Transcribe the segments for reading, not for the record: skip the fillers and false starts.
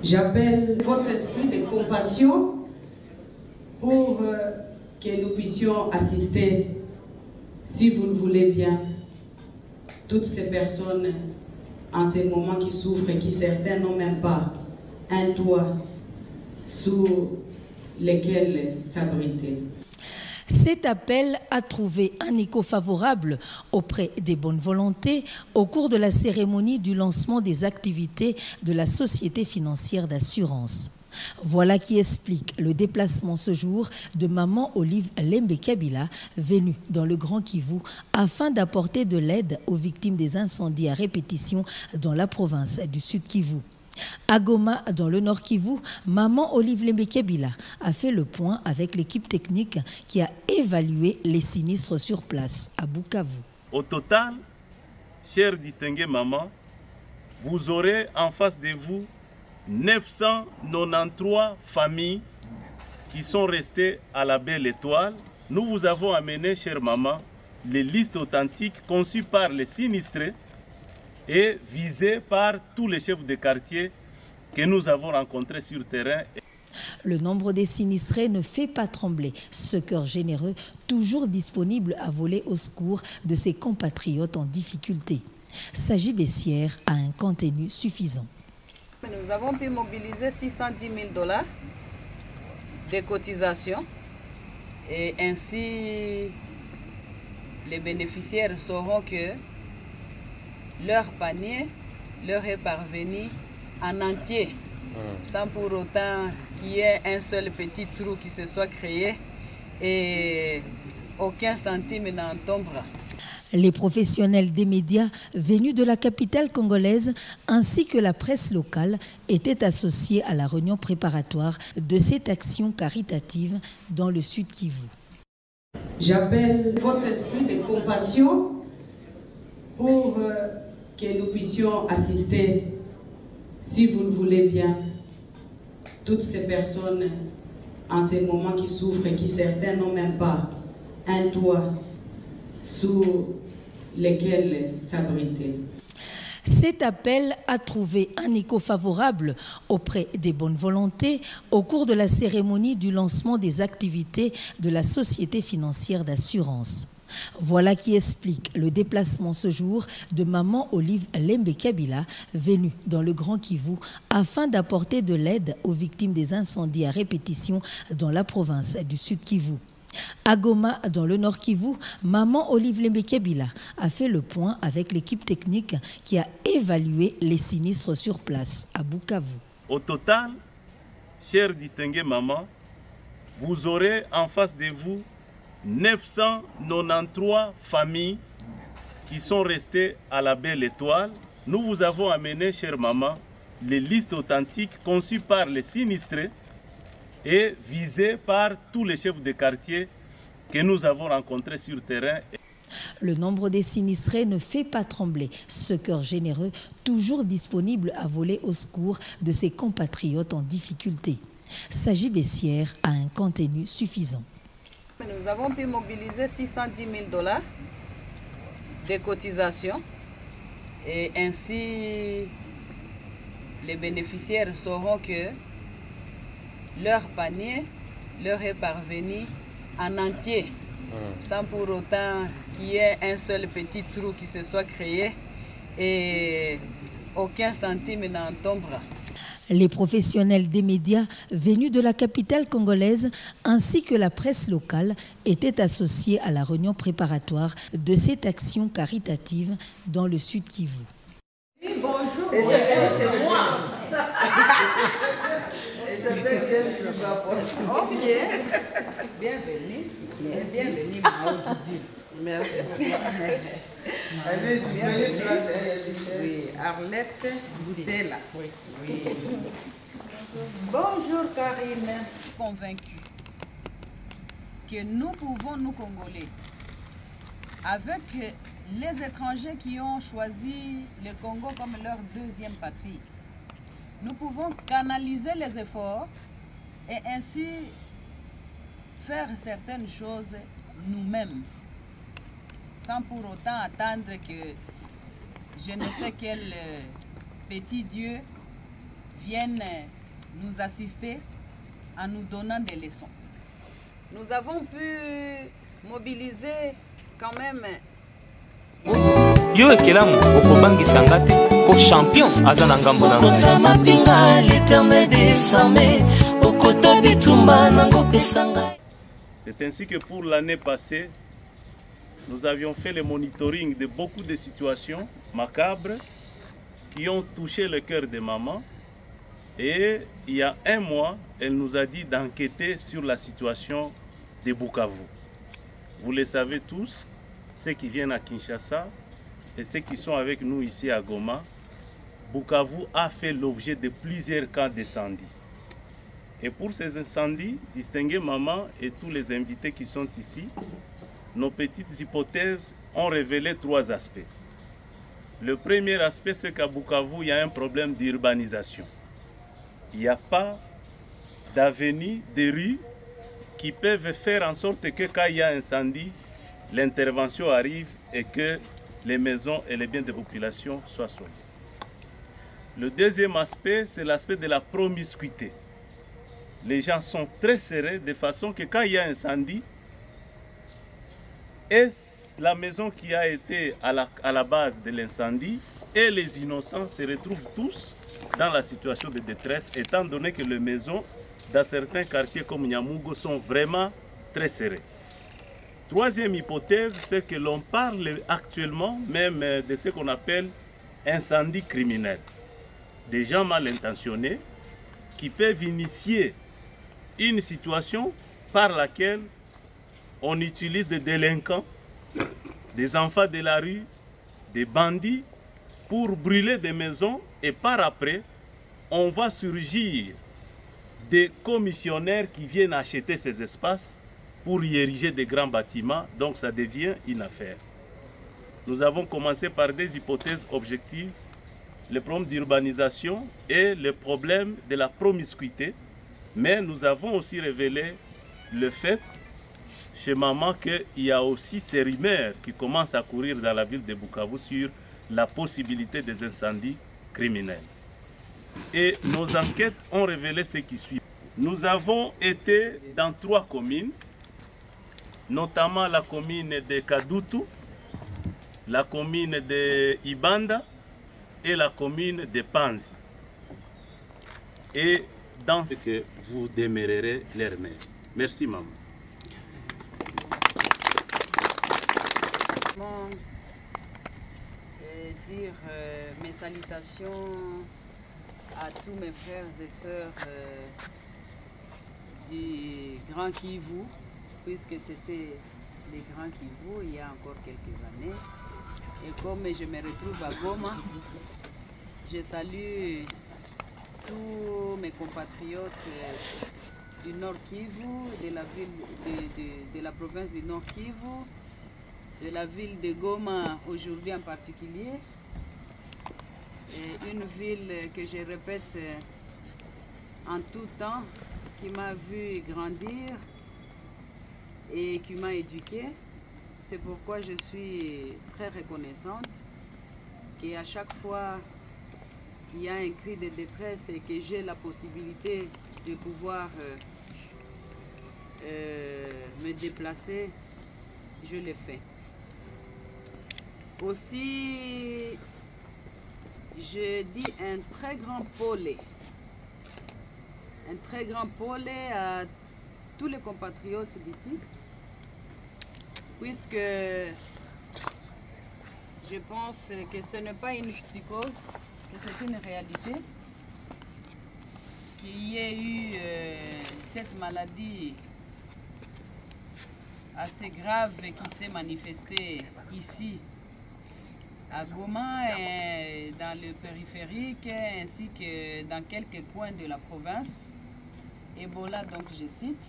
J'appelle votre esprit de compassion pour que nous puissions assister, si vous le voulez bien, toutes ces personnes en ces moments qui souffrent et qui certains n'ont même pas un toit sous lequel s'abriter. Cet appel a trouvé un écho favorable auprès des bonnes volontés au cours de la cérémonie du lancement des activités de la Société financière d'assurance. Voilà qui explique le déplacement ce jour de Maman Olive Lembe Kabila, venue dans le Grand Kivu afin d'apporter de l'aide aux victimes des incendies à répétition dans la province du Sud Kivu. À Goma, dans le Nord Kivu, Maman Olive Lembe Kabila a fait le point avec l'équipe technique qui a évalué les sinistres sur place à Bukavu. Au total, chers distingués mamans, vous aurez en face de vous 993 familles qui sont restées à la Belle Étoile. Nous vous avons amené, chères mamans, les listes authentiques conçues par les sinistrés et visées par tous les chefs de quartier que nous avons rencontrés sur terrain. Le nombre des sinistrés ne fait pas trembler ce cœur généreux, toujours disponible à voler au secours de ses compatriotes en difficulté. Sagi Bessière a un contenu suffisant. Nous avons pu mobiliser 610 000 $ de cotisations et ainsi les bénéficiaires sauront que leur panier leur est parvenu en entier, sans pour autant qu'il y ait un seul petit trou qui se soit créé et aucun centime n'en tombera. Les professionnels des médias venus de la capitale congolaise ainsi que la presse locale étaient associés à la réunion préparatoire de cette action caritative dans le Sud Kivu. J'appelle votre esprit de compassion pour que nous puissions assister, si vous le voulez bien, toutes ces personnes en ces moments qui souffrent et qui certains n'ont même pas un toit sous lesquels s'abriter. Cet appel a trouvé un écho favorable auprès des bonnes volontés au cours de la cérémonie du lancement des activités de la Société financière d'assurance. Voilà qui explique le déplacement ce jour de Maman Olive Lembe Kabila, venue dans le Grand Kivu afin d'apporter de l'aide aux victimes des incendies à répétition dans la province du Sud Kivu. À Goma, dans le Nord Kivu, Maman Olive Lembe Kabila a fait le point avec l'équipe technique qui a évalué les sinistres sur place à Bukavu. Au total, chers distingués mamans, vous aurez en face de vous 993 familles qui sont restées à la Belle Étoile. Nous vous avons amené, chères mamans, les listes authentiques conçues par les sinistrés et visées par tous les chefs de quartier que nous avons rencontrés sur terrain. Le nombre des sinistrés ne fait pas trembler ce cœur généreux, toujours disponible à voler au secours de ses compatriotes en difficulté. Sagi Bessière a un contenu suffisant. Nous avons pu mobiliser 610 000 $ de cotisations et ainsi les bénéficiaires sauront que leur panier leur est parvenu en entier, sans pour autant qu'il y ait un seul petit trou qui se soit créé et aucun centime n'en tombera. Les professionnels des médias venus de la capitale congolaise ainsi que la presse locale étaient associés à la réunion préparatoire de cette action caritative dans le Sud Kivu. Oui, bonjour. Et c'est moi. Et ça fait bien le rapport. Ok. Bienvenue. Bienvenue, Maman. Merci. Oui, Arlette Boutella. Oui. Bonjour Karine. Convaincus que nous pouvons, nous Congolais, avec les étrangers qui ont choisi le Congo comme leur deuxième patrie, nous pouvons canaliser les efforts et ainsi faire certaines choses nous-mêmes, sans pour autant attendre que je ne sais quel petit Dieu viennent nous assister en nous donnant des leçons. Nous avons pu mobiliser quand même. Yo ekelamu okobangisa ngate o champion azana ngambo na ngai. Mapinga l'éternel des armées okota bitumba nango pesanga. C'est ainsi que pour l'année passée, nous avions fait le monitoring de beaucoup de situations macabres qui ont touché le cœur de maman. Et il y a un mois, elle nous a dit d'enquêter sur la situation de Bukavu. Vous le savez tous, ceux qui viennent à Kinshasa et ceux qui sont avec nous ici à Goma, Bukavu a fait l'objet de plusieurs cas d'incendie. Et pour ces incendies, distinguez maman et tous les invités qui sont ici, nos petites hypothèses ont révélé 3 aspects. Le premier aspect, c'est qu'à Bukavu, il y a un problème d'urbanisation. Il n'y a pas d'avenue, de rues qui peuvent faire en sorte que quand il y a un incendie, l'intervention arrive et que les maisons et les biens de population soient sauvés. Le deuxième aspect, c'est l'aspect de la promiscuité. Les gens sont très serrés de façon que quand il y a un incendie, et la maison qui a été à la base de l'incendie et les innocents se retrouvent tous dans la situation de détresse, étant donné que les maisons dans certains quartiers comme Nyamugo sont vraiment très serrées. Troisième hypothèse, c'est que l'on parle actuellement même de ce qu'on appelle incendie criminel. Des gens mal intentionnés qui peuvent initier une situation par laquelle on utilise des délinquants, des enfants de la rue, des bandits pour brûler des maisons et par après, on va surgir des commissionnaires qui viennent acheter ces espaces pour y ériger des grands bâtiments, donc ça devient une affaire. Nous avons commencé par des hypothèses objectives, le problème d'urbanisation et le problème de la promiscuité, mais nous avons aussi révélé le fait chez maman qu'il y a aussi ces rumeurs qui commencent à courir dans la ville de Bukavu sur la possibilité des incendies criminels. Et nos enquêtes ont révélé ce qui suit. Nous avons été dans 3 communes, notamment la commune de Kadutu, la commune de Ibanda et la commune de Panzi. Et dans ce que vous demeurerez leur mère. Merci maman. Dire mes salutations à tous mes frères et sœurs du Grand Kivu, puisque c'était les Grands Kivu il y a encore quelques années. Et comme je me retrouve à Goma, je salue tous mes compatriotes du Nord Kivu, de la ville de la province du Nord Kivu, de la ville de Goma aujourd'hui en particulier. Et une ville que je répète en tout temps, qui m'a vu grandir et qui m'a éduquée. C'est pourquoi je suis très reconnaissante qu'à chaque fois qu'il y a un cri de détresse et que j'ai la possibilité de pouvoir me déplacer, je le fais. Aussi, je dis un très grand polé à tous les compatriotes d'ici, puisque je pense que ce n'est pas une psychose, que c'est une réalité, qu'il y ait eu cette maladie assez grave qui s'est manifestée ici à Goma et dans le périphérique ainsi que dans quelques coins de la province. Ebola, donc je cite.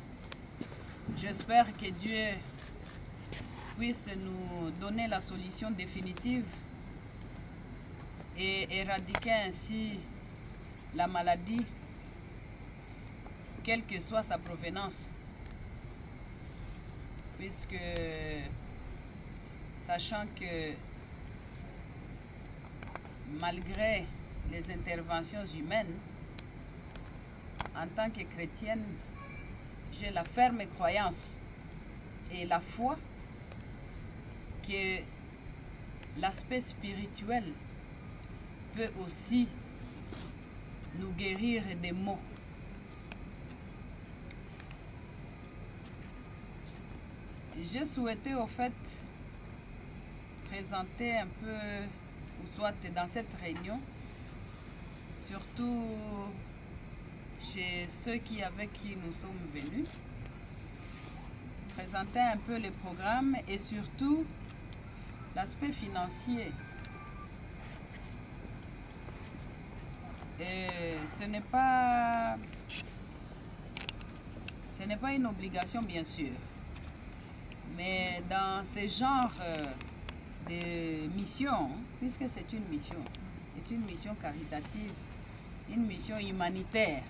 J'espère que Dieu puisse nous donner la solution définitive et éradiquer ainsi la maladie, quelle que soit sa provenance. Puisque, sachant que malgré les interventions humaines, en tant que chrétienne, j'ai la ferme croyance et la foi que l'aspect spirituel peut aussi nous guérir des maux. J'ai souhaité au fait présenter un peu, ou soit dans cette réunion, surtout chez ceux avec qui nous sommes venus, présenter un peu les programmes et surtout l'aspect financier. Et ce n'est pas une obligation bien sûr, mais dans ce genre de mission, puisque c'est une mission caritative, une mission humanitaire,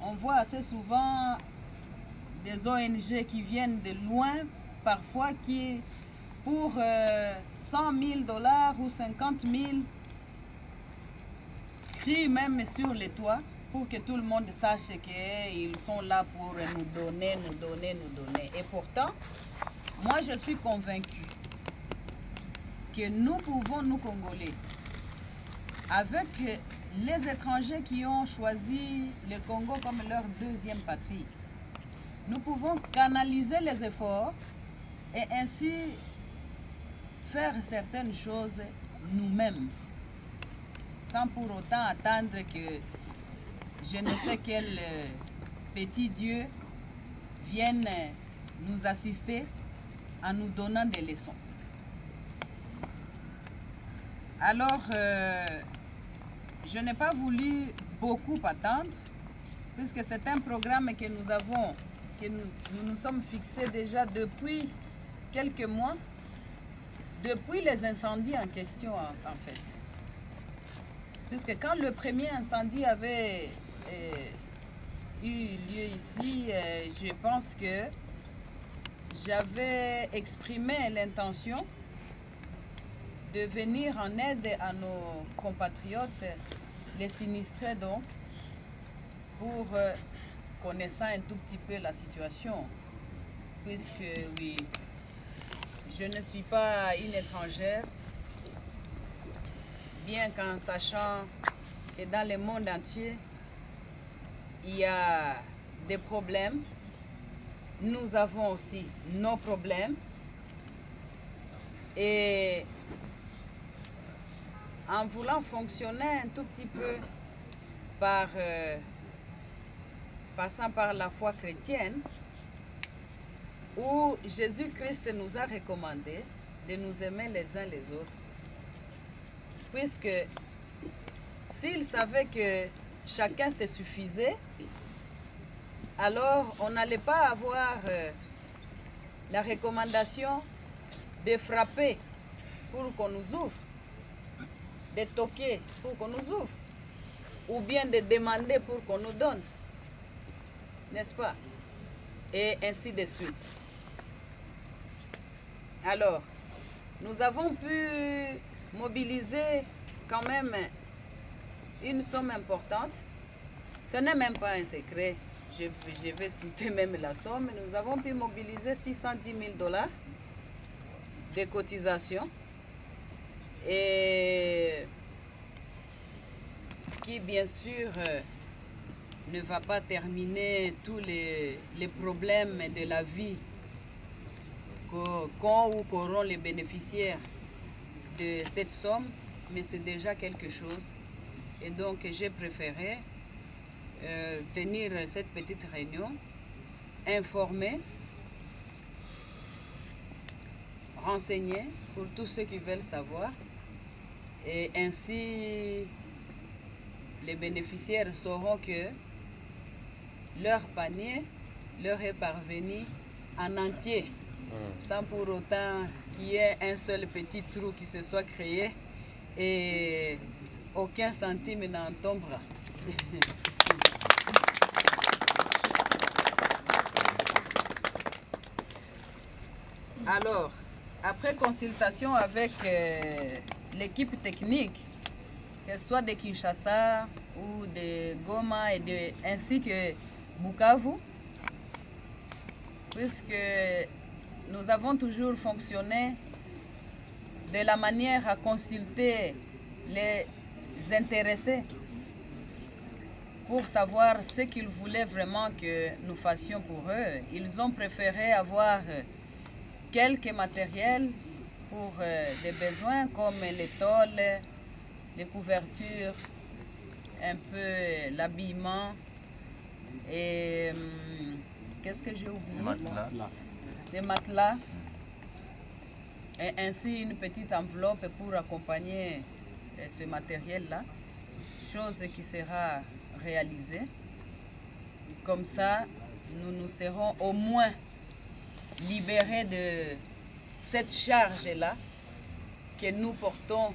on voit assez souvent des ONG qui viennent de loin, parfois qui pour 100 000 $ ou 50 000 crient même sur les toits pour que tout le monde sache qu'ils sont là pour nous donner. Et pourtant, moi je suis convaincue que nous pouvons, nous Congolais, avec les étrangers qui ont choisi le Congo comme leur deuxième patrie, nous pouvons canaliser les efforts et ainsi faire certaines choses nous-mêmes, sans pour autant attendre que je ne sais quel petit Dieu vienne nous assister en nous donnant des leçons. Alors, je n'ai pas voulu beaucoup attendre, puisque c'est un programme que nous nous sommes fixés déjà depuis quelques mois, depuis les incendies en question en fait. Puisque quand le premier incendie avait eu lieu ici, je pense que j'avais exprimé l'intention de venir en aide à nos compatriotes, les sinistrés donc, pour connaissant un tout petit peu la situation. Puisque oui, je ne suis pas une étrangère, bien qu'en sachant que dans le monde entier, il y a des problèmes. Nous avons aussi nos problèmes. Et en voulant fonctionner un tout petit peu passant par la foi chrétienne, où Jésus-Christ nous a recommandé de nous aimer les uns les autres. Puisque s'il savait que chacun se suffisait, alors on n'allait pas avoir la recommandation de frapper pour qu'on nous ouvre, de toquer pour qu'on nous ouvre, ou bien de demander pour qu'on nous donne, n'est-ce pas? Et ainsi de suite. Alors, nous avons pu mobiliser quand même une somme importante. Ce n'est même pas un secret, je vais citer même la somme. Nous avons pu mobiliser 610 000 $ de cotisations et qui bien sûr ne va pas terminer tous les problèmes de la vie qu'auront les bénéficiaires de cette somme, mais c'est déjà quelque chose. Et donc j'ai préféré tenir cette petite réunion, informer, renseigner pour tous ceux qui veulent savoir, et ainsi les bénéficiaires sauront que leur panier leur est parvenu en entier, sans pour autant qu'il y ait un seul petit trou qui se soit créé et aucun centime n'en tombera. Alors, après consultation avec l'équipe technique, qu'elle soit de Kinshasa, ou de Goma ainsi que Bukavu, puisque nous avons toujours fonctionné de la manière à consulter les intéressés pour savoir ce qu'ils voulaient vraiment que nous fassions pour eux. Ils ont préféré avoir quelques matériels pour des besoins comme les tôles, les couvertures, un peu l'habillement et qu'est-ce que j'ai oublié? Les matelas. Et ainsi une petite enveloppe pour accompagner ce matériel-là, chose qui sera réalisée. Comme ça, nous nous serons au moins libérés de cette charge-là que nous portons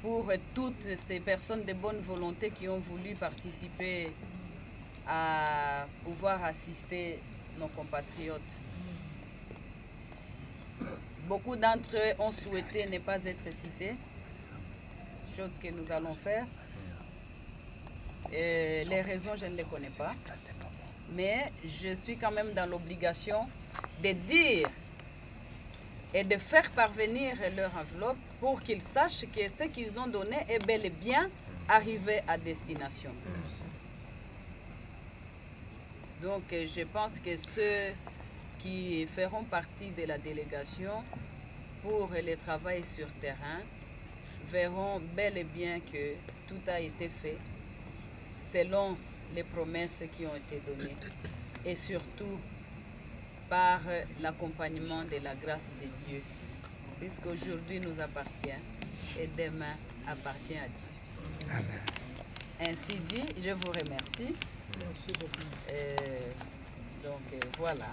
pour toutes ces personnes de bonne volonté qui ont voulu participer à pouvoir assister nos compatriotes. Beaucoup d'entre eux ont souhaité ne pas être cités, chose que nous allons faire. Les raisons, je ne les connais pas. Mais je suis quand même dans l'obligation de dire et de faire parvenir leur enveloppe pour qu'ils sachent que ce qu'ils ont donné est bel et bien arrivé à destination. Donc je pense que ceux qui feront partie de la délégation pour le travail sur terrain verront bel et bien que tout a été fait selon les promesses qui ont été données et surtout par l'accompagnement de la grâce de Dieu, puisqu'aujourd'hui nous appartient et demain appartient à Dieu. Amen. Ainsi dit, je vous remercie. Merci beaucoup. Donc voilà.